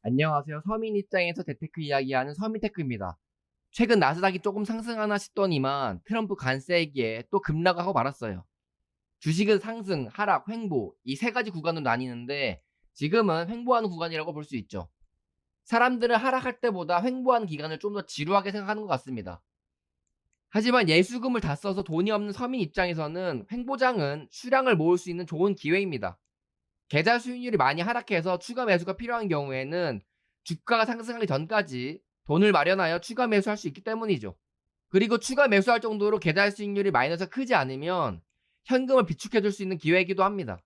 안녕하세요. 서민 입장에서 재테크 이야기하는 서민테크입니다. 최근 나스닥이 조금 상승하나 싶더니만 트럼프 관세기에 또 급락하고 말았어요. 주식은 상승, 하락, 횡보 이 세 가지 구간으로 나뉘는데 지금은 횡보하는 구간이라고 볼 수 있죠. 사람들은 하락할 때보다 횡보하는 기간을 좀 더 지루하게 생각하는 것 같습니다. 하지만 예수금을 다 써서 돈이 없는 서민 입장에서는 횡보장은 수량을 모을 수 있는 좋은 기회입니다. 계좌 수익률이 많이 하락해서 추가 매수가 필요한 경우에는 주가가 상승하기 전까지 돈을 마련하여 추가 매수할 수 있기 때문이죠. 그리고 추가 매수할 정도로 계좌 수익률이 마이너스가 크지 않으면 현금을 비축해 둘 수 있는 기회이기도 합니다.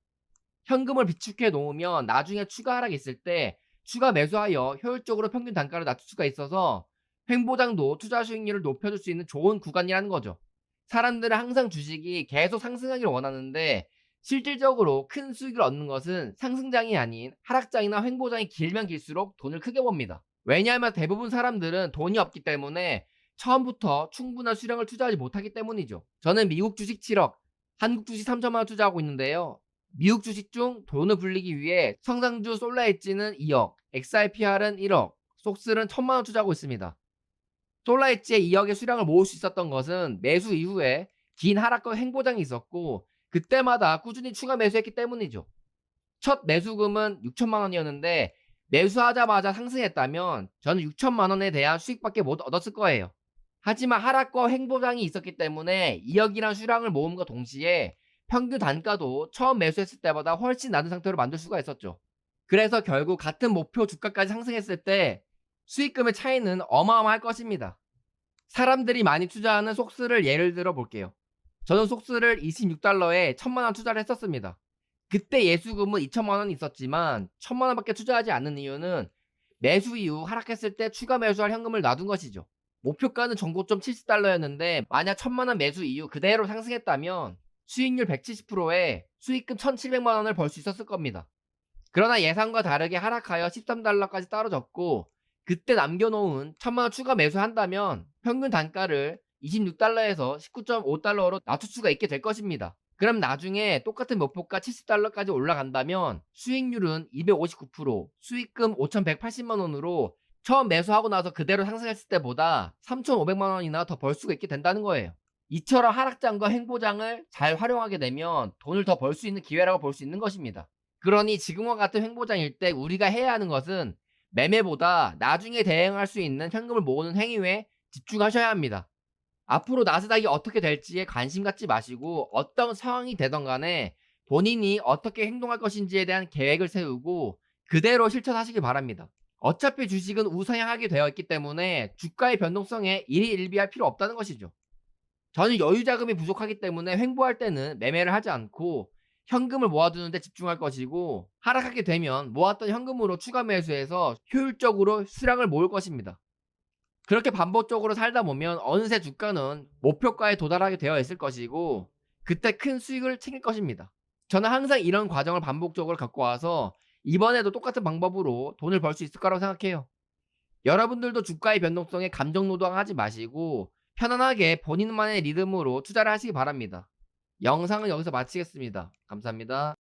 현금을 비축해 놓으면 나중에 추가 하락이 있을 때 추가 매수하여 효율적으로 평균 단가를 낮출 수가 있어서 횡보장도 투자 수익률을 높여줄 수 있는 좋은 구간이라는 거죠. 사람들은 항상 주식이 계속 상승하기를 원하는데 실질적으로 큰 수익을 얻는 것은 상승장이 아닌 하락장이나 횡보장이 길면 길수록 돈을 크게 법니다. 왜냐하면 대부분 사람들은 돈이 없기 때문에 처음부터 충분한 수량을 투자하지 못하기 때문이죠. 저는 미국 주식 7억, 한국 주식 3천만 원 투자하고 있는데요. 미국 주식 중 돈을 불리기 위해 성장주 솔라엣지는 2억, XRPR은 1억, 속슬은 1,000만 원 투자하고 있습니다. 솔라엣지에 2억의 수량을 모을 수 있었던 것은 매수 이후에 긴 하락과 횡보장이 있었고 그때마다 꾸준히 추가 매수했기 때문이죠. 첫 매수금은 6천만 원이었는데 매수하자마자 상승했다면 저는 6천만 원에 대한 수익밖에 못 얻었을 거예요. 하지만 하락과 횡보장이 있었기 때문에 2억이란 수량을 모음과 동시에 평균 단가도 처음 매수했을 때보다 훨씬 낮은 상태로 만들 수가 있었죠. 그래서 결국 같은 목표 주가까지 상승했을 때 수익금의 차이는 어마어마할 것입니다. 사람들이 많이 투자하는 속스를 예를 들어 볼게요. 저는 속스를 26달러에 1,000만 원 투자를 했었습니다. 그때 예수금은 2천만 원이 있었지만 1,000만 원밖에 투자하지 않는 이유는 매수 이후 하락했을 때 추가 매수할 현금을 놔둔 것이죠. 목표가는 전고점 70달러였는데 만약 1,000만 원 매수 이후 그대로 상승했다면 수익률 170%에 수익금 1,700만 원을 벌 수 있었을 겁니다. 그러나 예상과 다르게 하락하여 13달러까지 떨어졌고 그때 남겨놓은 1,000만 원 추가 매수한다면 평균 단가를 26달러에서 19.5달러로 낮출 수가 있게 될 것입니다. 그럼 나중에 똑같은 목표가 70달러까지 올라간다면 수익률은 259%, 수익금 5,180만 원으로 처음 매수하고 나서 그대로 상승했을 때보다 3,500만 원이나 더 벌 수가 있게 된다는 거예요. 이처럼 하락장과 횡보장을 잘 활용하게 되면 돈을 더 벌 수 있는 기회라고 볼 수 있는 것입니다. 그러니 지금과 같은 횡보장일 때 우리가 해야 하는 것은 매매보다 나중에 대응할 수 있는 현금을 모으는 행위에 집중하셔야 합니다. 앞으로 나스닥이 어떻게 될지에 관심 갖지 마시고 어떤 상황이 되던 간에 본인이 어떻게 행동할 것인지에 대한 계획을 세우고 그대로 실천하시기 바랍니다. 어차피 주식은 우상향하게 되어 있기 때문에 주가의 변동성에 일희일비할 필요 없다는 것이죠. 저는 여유 자금이 부족하기 때문에 횡보할 때는 매매를 하지 않고 현금을 모아두는 데 집중할 것이고 하락하게 되면 모았던 현금으로 추가 매수해서 효율적으로 수량을 모을 것입니다. 그렇게 반복적으로 살다 보면 어느새 주가는 목표가에 도달하게 되어 있을 것이고 그때 큰 수익을 챙길 것입니다. 저는 항상 이런 과정을 반복적으로 겪어와서 이번에도 똑같은 방법으로 돈을 벌 수 있을 거라고 생각해요. 여러분들도 주가의 변동성에 감정 노동하지 마시고 편안하게 본인만의 리듬으로 투자를 하시기 바랍니다. 영상은 여기서 마치겠습니다. 감사합니다.